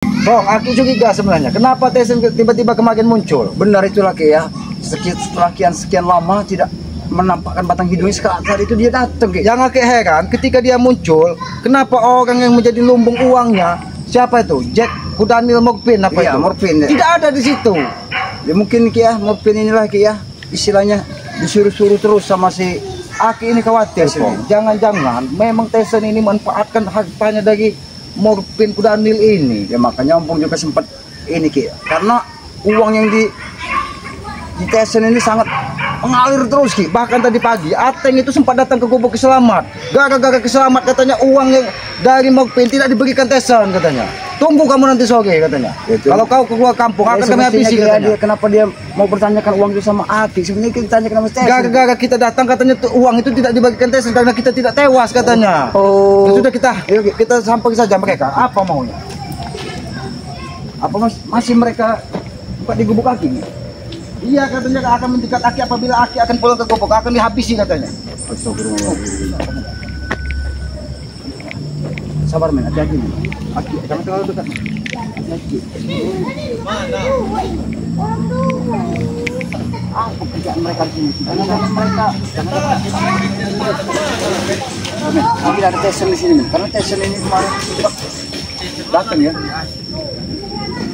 Bang, aku curiga sebenarnya. Kenapa Tyson tiba-tiba kemarin muncul? Benar itu laki ya. Setelah sekian lama tidak menampakkan batang hidungnya, saat itu dia datang. Yang aku heran ketika dia muncul, kenapa orang yang menjadi lumbung uangnya siapa itu? Jack Daniel Morpin apa Iya, itu? Morpin. Tidak ada di situ. Ya mungkin ya Morpin inilah ya istilahnya disuruh-suruh terus sama si Aki ini, khawatir sih. Jangan-jangan memang Tyson ini manfaatkan hartanya dari Morpin Daniel ini. Ya makanya Ompong juga sempat ini Ki, karena uang yang di Tyson ini sangat Mengalir terus Ki. Bahkan tadi pagi Ateng itu sempat datang ke gubuk Keselamat. Gara-gara Keselamat katanya uang yang dari Morpin tidak diberikan Tyson katanya. Tunggu kamu nanti sore katanya. Itu. Kalau kau keluar kampung akan kami habisi katanya. Kenapa dia mau bertanyakan uang itu sama Aki? Sebenarnya kita tanyakan sama Tyson. Gara-gara kita datang katanya uang itu tidak dibagikan Tyson karena kita tidak tewas katanya. Oh. Ya sudah kita sampai saja mereka. Apa maunya? Apa masih mereka di gubuk Aki? Iya katanya akan mendekat Aki apabila Aki akan pulang ke gubuk akan dihabisi katanya. Sabar men, hati-hati men. Aki, jangan terlalu dekat. Hati-hati. Mana? Apa kerjaan mereka di sini? Jangan mereka. Tidak ada Tyson di sini men. Karena Tyson ini kemarin datang ya.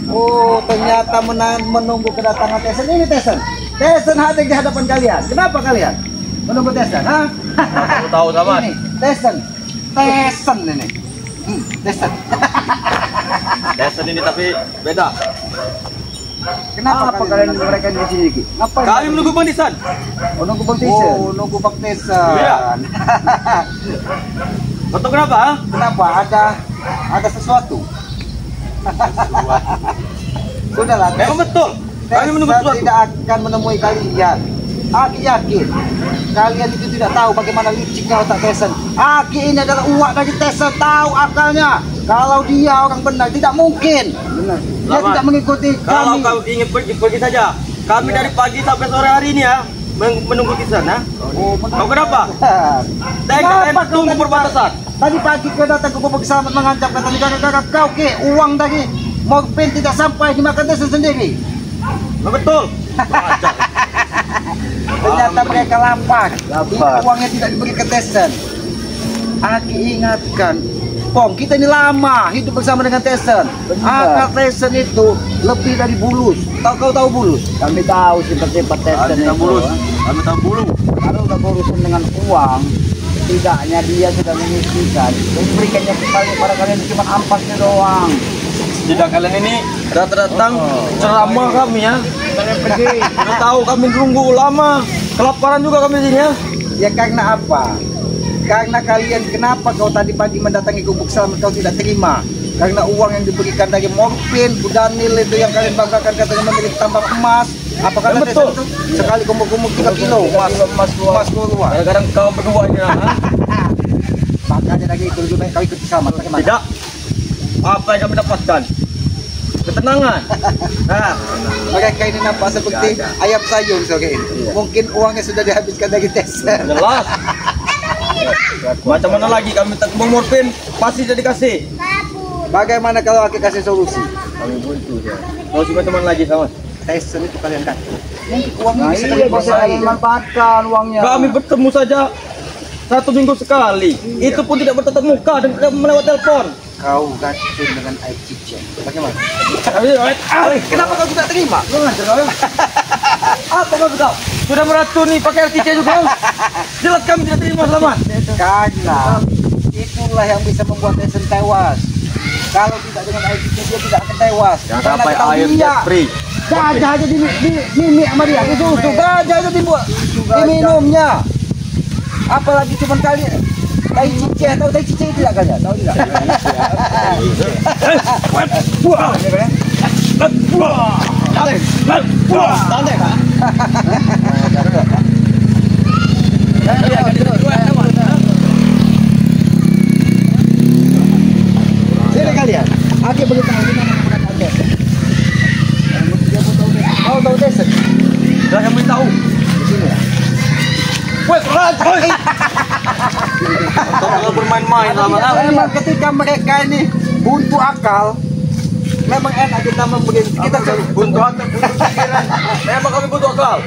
Oh, ternyata menunggu kedatangan Tyson ini Tyson. Tyson hadir di hadapan kalian. Kenapa kalian menunggu Tyson? Hah? Aku tahu sama. Ini Tyson. Tyson ini. Tyson. Tyson ini tapi beda. Kenapa kalian mereka di sini Ki? Ngapain? Kami menunggu Bang Tyson. Oh, nunggu Bang Tyson. Oh, nunggu Bang Tyson. Iya. Betul kenapa? Ha? Kenapa? Ada sesuatu. Sudahlah. Memang betul. Kami menunggu Tyson sesuatu. tidak akan menemui kalian. Aki yakin kalian itu tidak tahu bagaimana liciknya otak Tyson. Aki ini adalah uak dari Tyson, tahu akalnya. Kalau dia orang benar tidak mungkin. Benar. Dia Selamat. tidak mengikuti Kalau kami. kau ingin pergi saja. Kami dari pagi sampai sore hari ini ya menunggu Tyson ya. Oh, Kau kenapa? Kenapa Saya kau tunggu tadi perbatasan. Tadi pagi kau datang ke gubuk selamat mengancam katanya gara-gara kau ke uang dari Morpin tidak sampai dimakan Tyson sendiri. Betul. Ternyata mereka lapar. Uangnya tidak diberikan Tyson. Aki ingatkan, Pong, kita ini lama hidup bersama dengan Tyson. Akal Tyson itu lebih dari Bulus. Kau tahu Bulus? Kami tahu sifat-sifat Tyson Kami itu. tahu bulu. Kami tahu bulu. Kalau udah berurusan dengan uang, setidaknya dia sudah menyisihkan. Memberikannya kepada kalian cuma ampasnya doang. Tidak kalian ini datang ceramah kami ya. Kalian pergi. Sudah tahu kami nunggu lama. Kelaparan juga kami di sini ya. Ya karena apa? Karena kalian kenapa kau tadi pagi mendatangi gubuk selamat kau tidak terima? Karena uang yang diberikan dari Morpin, Daniel itu yang kalian banggakan katanya memiliki tambang emas. Apa kata betul. Tyson itu? Sekali kumpul-kumpul 3 kilo emas keluar. Kadang-kadang kau berdua ini ya. Makanya lagi itu lebih baik kau ikut selamat. Bagaimana? Tidak. Apa yang kami dapatkan? Ketenangan. Nah, Mereka ini nampak seperti ayam sayur sore ini. Mungkin uangnya sudah dihabiskan dari Tyson. jelas. Macam mana lagi kami tak mau Morpin pasti jadi kasih. Bagaimana kalau aku kasih solusi? Kami buntu ya. Mau coba teman lagi sama. Tyson itu kalian kan? Mungkin uangnya Nah, bisa iya, kalian bisa kuasai. kalian manfaatkan uangnya. Kami bertemu saja 1 minggu sekali. Itu pun tidak bertatap muka dan tidak melewat telepon. Kau racun dengan air cicak. Bagaimana? Kenapa kau tidak terima? Apa kau kau? Sudah meracuni pakai RTC juga. Jelas kami tidak terima Selamat. Karena itulah yang bisa membuat Tyson tewas. Kalau tidak dengan air cicak dia tidak akan tewas. Jangan Karena sampai kita air lihat, jet free. gajah aja di sama dia. Itu susu gajah aja diminumnya. Apalagi cuman kali tai cicak, tahu tai cicak tidak kalian? Tahu tidak? Sini kalian. Aki beritahu di mana menggunakan Tyson. Kau tahu Tyson? Sudah kami tahu. Di sini ya. Kalau bermain-main Selamat. Memang ketika mereka ini buntu akal, memang enak kita memberi kita Butuh pikiran. Memang kami butuh akal.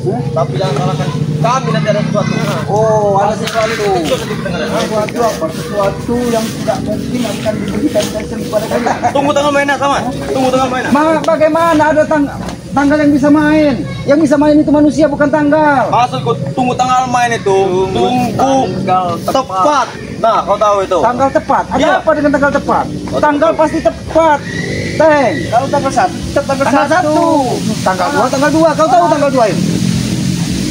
Tapi jangan salahkan kami nanti ada sesuatu. Oh, ada sesuatu. Sesuatu apa? Sesuatu yang tidak mungkin akan diberikan Tyson kepada kalian. Tunggu tanggal mainnya sama. Tunggu tanggal mainnya. Bagaimana ada tanggal yang bisa main? Yang bisa main itu manusia bukan tanggal. Maksudku tunggu tanggal main itu. Tunggu tepat. Nah, kau tahu itu. Tanggal tepat. Ada Iya. apa dengan tanggal tepat? Tanggal pasti tepat. Teng. Kalau tanggal 1, tetap tanggal Tanggal 1. 1. Tanggal 2, tanggal 2. Kau tahu tanggal 2 ini?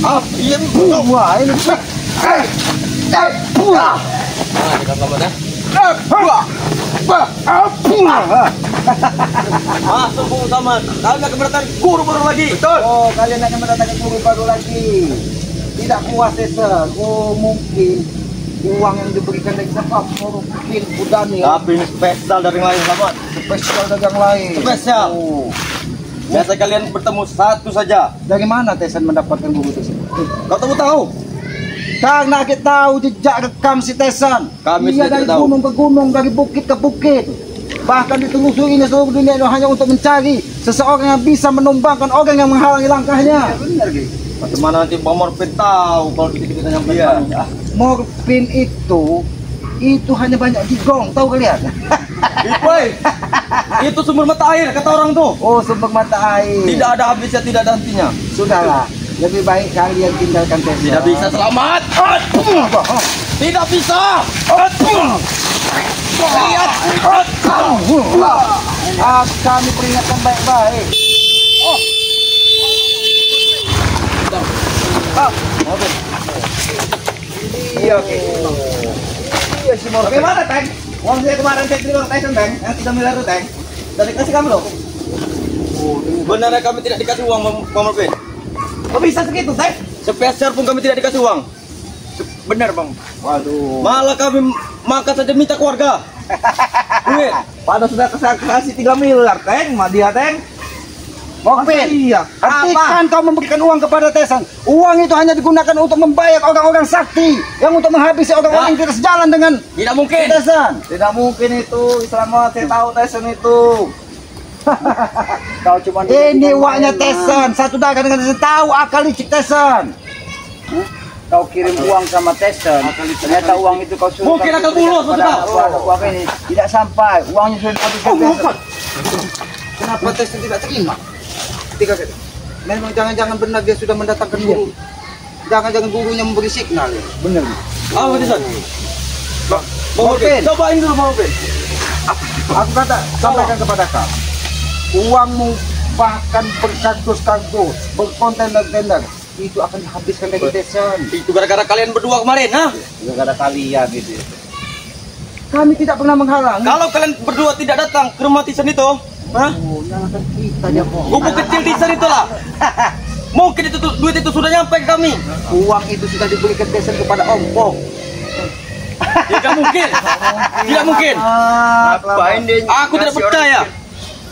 Ah, iya. Wah, ini. Nah, kita selamat ya. Masuk Bu Samad. Kalian akan mendatangkan guru baru lagi. Betul. Oh, kalian akan mendatangkan guru baru lagi. Tidak puas desa. Oh, mungkin uang yang diberikan dari siapa? Mungkin Budani. Tapi ini spesial dari yang lain, Samad. Spesial dagang lain. Spesial. Oh. Biasa kalian bertemu satu saja. Dari mana Tesan mendapatkan guru tersebut? Kau tahu? Karena kita tahu jejak rekam si Tesan. Kami Dia sudah dari tahu. gunung ke gunung, dari bukit ke bukit. Bahkan ditelusuri di seluruh dunia itu hanya untuk mencari seseorang yang bisa menumbangkan orang yang menghalangi langkahnya. Benar, Ki. Bagaimana nanti Bang Morfin tahu kalau kita nyampe Iya. sana? Morfin itu hanya banyak di gong, tahu kalian? Woi, itu sumber mata air kata orang tuh. Oh, sumber mata air. Tidak ada habisnya, tidak ada hentinya. Sudahlah, lebih baik kalian tinggalkan Tesan. Tidak bisa selamat. Tidak bisa. Lihat. Kami peringatkan baik-baik. Iya, oke. Iya si Morfin. Bagaimana, Teng? Uang saya kemarin saya terima Tyson, Teng. Yang 3 miliar itu, Teng. Sudah dikasih kami loh. Benar kami tidak dikasih uang, Bang Morfin. Kok bisa segitu, Teng? Sepeser pun kami tidak dikasih uang. Benar, Bang. Waduh. Malah kami makan saja minta keluarga. Duit. Padahal sudah kasih 3 miliar, Teng. Mah dia, Teng. Morfin, Iya. hentikan kau memberikan uang kepada Tesan. Uang itu hanya digunakan untuk membayar orang-orang sakti yang untuk menghabisi orang-orang yang tidak sejalan dengan Tidak mungkin. Tesan. Tidak mungkin itu. Selama saya tahu Tyson itu. Kau cuma Ini uangnya Tesan. Satu dagang dengan Tesan, tahu akal licik Tesan. Kau kirim uang sama Tyson. Ternyata uang itu kau suruh. Mungkin akal bulus, pada Pak. uang ini tidak sampai. Uangnya sudah dihabiskan. Tyson. Kenapa Tesan tidak terima? Tiga kali. Memang jangan-jangan benar dia sudah mendatangkan guru. Jangan-jangan gurunya memberi signal ya. Benar. Apa Tyson? Bang Morfin, Morfin. cobain dulu Bang Morfin. Aku kata sampaikan kepada kau. Uangmu bahkan berkardus-kardus, berkontainer-kontainer itu akan dihabiskan dari Tesan. Itu gara-gara kalian berdua kemarin, ha? Gara-gara kalian itu. Kami tidak pernah menghalang. Kalau kalian berdua tidak datang ke rumah Tyson itu, ha? Oh, nyalakan kita dia kok. Gubuk kecil Tyson itulah. Mungkin itu duit itu sudah nyampe ke kami. Uang itu sudah diberikan Tesan kepada Om Pong. Tidak mungkin. Tidak mungkin. Ngapain dia? Aku tidak percaya.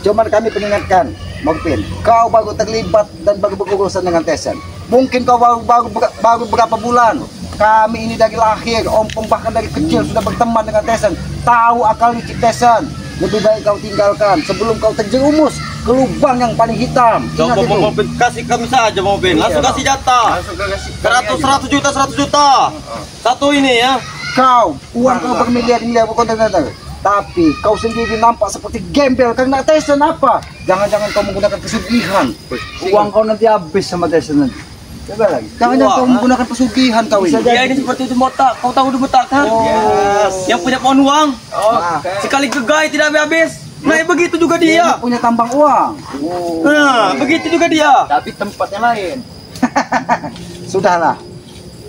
Cuman kami peringatkan, Morfin, kau baru terlibat dan baru berurusan dengan Tesan. Mungkin kau baru berapa bulan. Kami ini dari lahir, Om Pong bahkan dari kecil sudah berteman dengan Tesan. Tahu akal licik Tesan. Lebih baik kau tinggalkan sebelum kau terjerumus ke lubang yang paling hitam. Coba Ingat itu. Bang Morfin, kasih kami saja Bang Morfin. Langsung kasih jatah. 100 juta, 100 juta. Satu ini ya. Kau, uang kau bermiliar-miliar berkontainer. Tapi kau sendiri nampak seperti gembel karena Tesan apa? Jangan-jangan kau menggunakan pesugihan. Uang kau nanti habis sama Tyson nanti. Coba lagi. Jangan-jangan Uang, kau menggunakan pesugihan kau ini. Dia ini seperti itu botak. Kau tahu itu botak kan? Yang punya pohon uang. Sekali gegai tidak habis. Nah, begitu juga Dia dia. punya tambang uang. Nah, begitu juga dia. Tapi tempatnya lain. Sudahlah.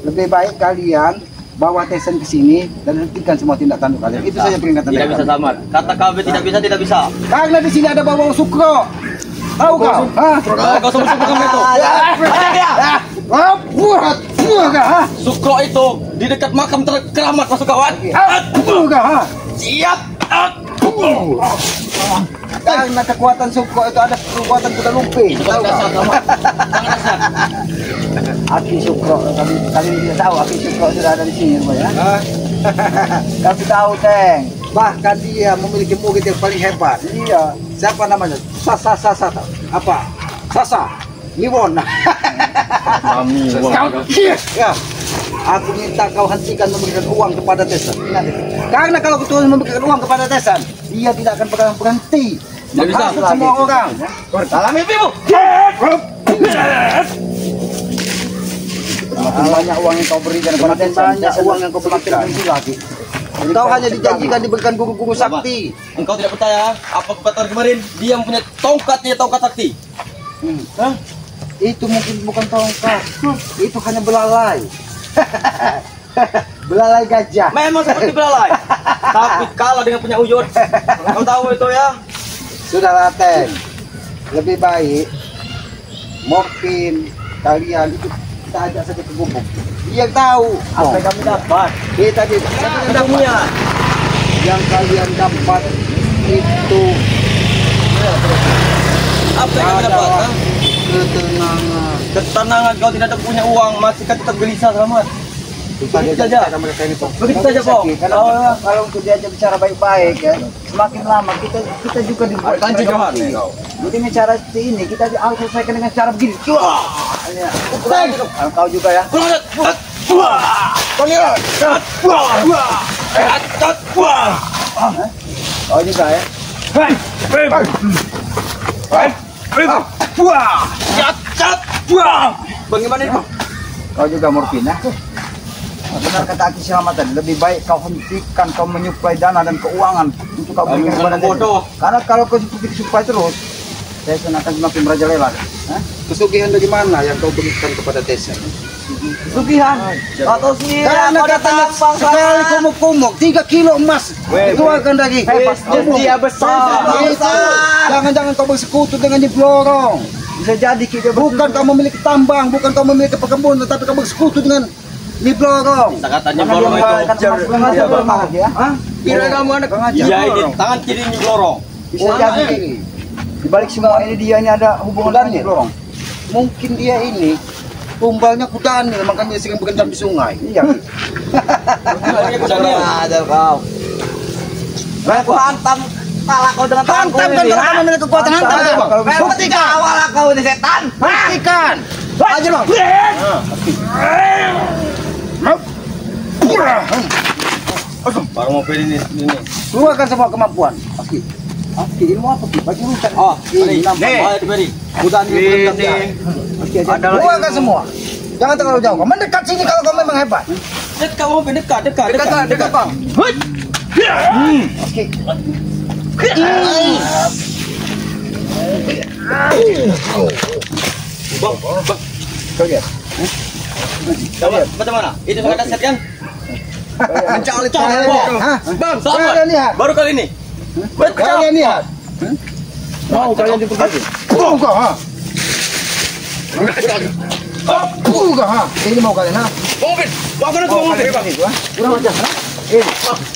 Lebih baik kalian bawa Tesan ke sini dan hentikan semua tindak tanduk kalian. Itu saja peringatan Tidak dari bisa kami. samar. Kata KB tidak bisa, tidak bisa. Karena di sini ada bawang sukro. Tahu kau? Hah? Kau sama Sukro itu. Buat kah? Sukro itu di dekat makam terkeramat masuk kawan. Kah? Siap. Karena kekuatan sukro itu ada kekuatan kuda lumping. Tahu kau? Aki sukro, kami tidak tahu Aki sukro sudah ada di sini rupanya. Kasih tahu Teng. Bahkan dia memiliki murid yang paling hebat. Iya. Siapa namanya? Sasa. Apa? Sasa. Miwon. Ya. Aku minta kau hentikan memberikan uang kepada Tesan. Ingat itu. Karena kalau kau terus memberikan uang kepada Tesan, dia tidak akan pernah berhenti menghasut semua orang. Dalam mimpimu. Makin banyak uang yang kau berikan kepada Tesan, Banyak uang yang kau berikan lagi. Kau hanya dijanjikan diberikan guru-guru sakti. Engkau tidak percaya apa kata kemarin? Dia mempunyai tongkat sakti. Hah? Itu mungkin bukan tongkat. Itu hanya belalai. Belalai gajah. Memang seperti belalai, tapi kalah dengan punya wujud. Kau tahu itu ya? Sudah Teng. Lebih baik Morfin kalian itu kita ajak saja ke gubuk. Dia tahu apa yang kami dapat. kita Dunia. yang kalian dapat itu Apa yang kau dapat? adalah Ha? ketenangan. Ketenangan, kau tidak ada punya uang, masih kan tetap gelisah selamat. Begitu saja. Mereka ini, Pong. Begitu saja, Pong. Kalau untuk diajak bicara baik-baik ya, semakin lama kita juga dibuat. Jadi dengan cara seperti ini kita harus selesaikan dengan cara begini. Ya. Kau juga ya. Kau juga ya. Bagaimana ini, Bang? Kau juga Morfin ya. Benar kata Aki Selamat tadi, lebih baik kau hentikan kau menyuplai dana dan keuangan untuk kau berikan kepada bodoh. Karena kalau kau seperti disuplai terus, saya akan semakin merajalela. Pesugihan bagaimana yang kau berikan kepada Tesan? Sugihan atau sendiri Karena katanya sekali kumuk-kumuk 3 kilo emas dikeluarkan dari dia besar. Jangan-jangan kau bersekutu dengan Nyiblorong. Bisa jadi kita Bukan kau memiliki tambang, bukan kau memiliki perkebunan, tetapi kau bersekutu dengan Nyiblorong. Katanya bolong itu. ya. Kira kamu anak iya ini tangan kiri ini lorong. Bisa jadi di balik semua ini dia ini ada hubungan dengan lorong. Mungkin dia ini tumbalnya kudanil, makanya sering berendam di sungai. Iya. Ada kau. Aku hantam kepala kau dengan tanganku Hantam kan ini, kalau ha? kamu memiliki kekuatan hantam. Kalau bisa Buktikan. awal kau ini setan. Buktikan. Aja bang. Baru mau pilih ini. Keluarkan semua kemampuan. Oke, ilmu apa sih? Baju rusak. Oh, ini. Nih. Ayo diberi. Kudanil berendam dia. Keluarkan semua. Jangan terlalu jauh. Kau mendekat sini kalau kau memang hebat. Dekat, mau dekat. Dekat bang. Oke. Bang, Kau lihat. macam mana? Itu mengatakan set kan? Mencari Hah? Bang, Kalian lihat. baru kali ini. Kalian lihat. Mau kalian diperbaiki. Buka ha. Buka ha. Ini mau kalian ha. Mobil, aku nak ngomong mobil bang. Kurang ajar ha. Ini.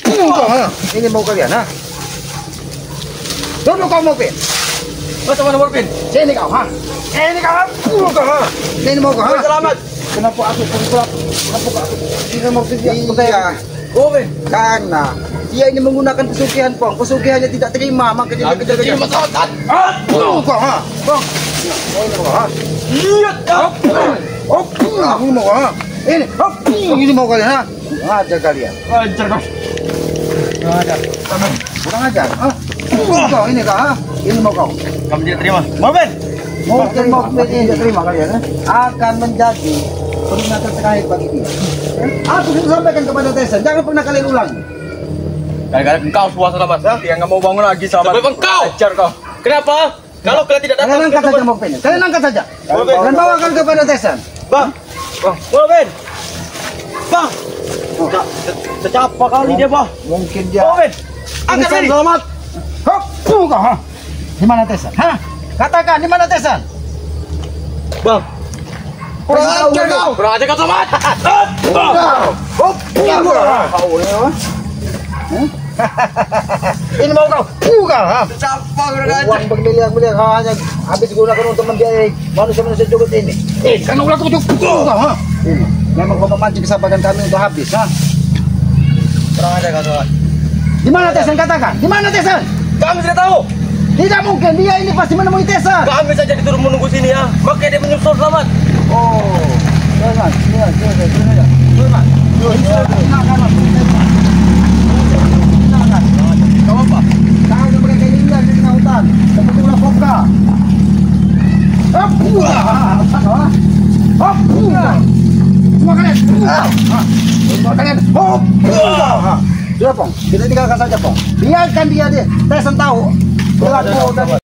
Buka ha. Ini mau kalian ha. Duduk kau mobil. Macam mana mobil? Sini kau ha. Ini kau ha. Buka ha. Ini mau kau ha. Selamat. Kenapa aku penggelap? Kenapa aku tidak mau kerja? Iya. Mobil. Karena dia ini menggunakan pesugihan Pong. Pesugihannya tidak terima, makanya dia kejar-kejar. Buka ha. Bang. Ini mau ha. Lihat kau. Ini mau ha. Ini mau kalian ha. Ajar kalian. Ajar kau. Kurang ajar. Ha. Kau ini kau ha. Ini mau kau. Kamu tidak terima. Mobil. Mungkin ini tidak terima kalian akan menjadi peringatan terakhir bagi dia. Aku sudah sampaikan kepada Tesan, jangan pernah kalian ulang. Gara-gara engkau semua selamat. Dia nggak mau bangun lagi selamat. Sebab engkau. Ajar kau. Kenapa? Kalau kalian tidak datang. Kalian angkat saja mobilnya. Kalian angkat saja. Dan bawakan kepada Tesan. Bang. Mobil. Bang. Secapa kali dia bang. Mungkin dia Mobil. Angkat Tesan ini. selamat. Hop, buka ha. Di mana Tesan? Ha? Katakan di mana Tesan? Bang. Kurang ajar kau. Kurang aja kau selamat. Hop, buka ha. Ini mau kau buka ha. Secapa kurang ajar. Uang bermiliar-miliar hanya habis gunakan untuk membiayai manusia-manusia joget ini. Karena ulah tujuh buka ha. Ini memang kau memancing kesabaran kami untuk habis ha. Kurang aja kau selamat. Di mana Tesan katakan? Di mana Tesan? Kami tidak tahu. Tidak mungkin, dia ini pasti menemui Tyson. Kami saja disuruh menunggu sini ya. Makanya dia menyusul selamat. Oh, jangan, jangan. Kau apa? Kau udah pakai kayak ini di tengah hutan. Seperti ulah foka. Semua kalian. Semua kalian. Sudah, Pong. Kita tinggalkan saja, Pong. Biarkan dia. Tyson tahu.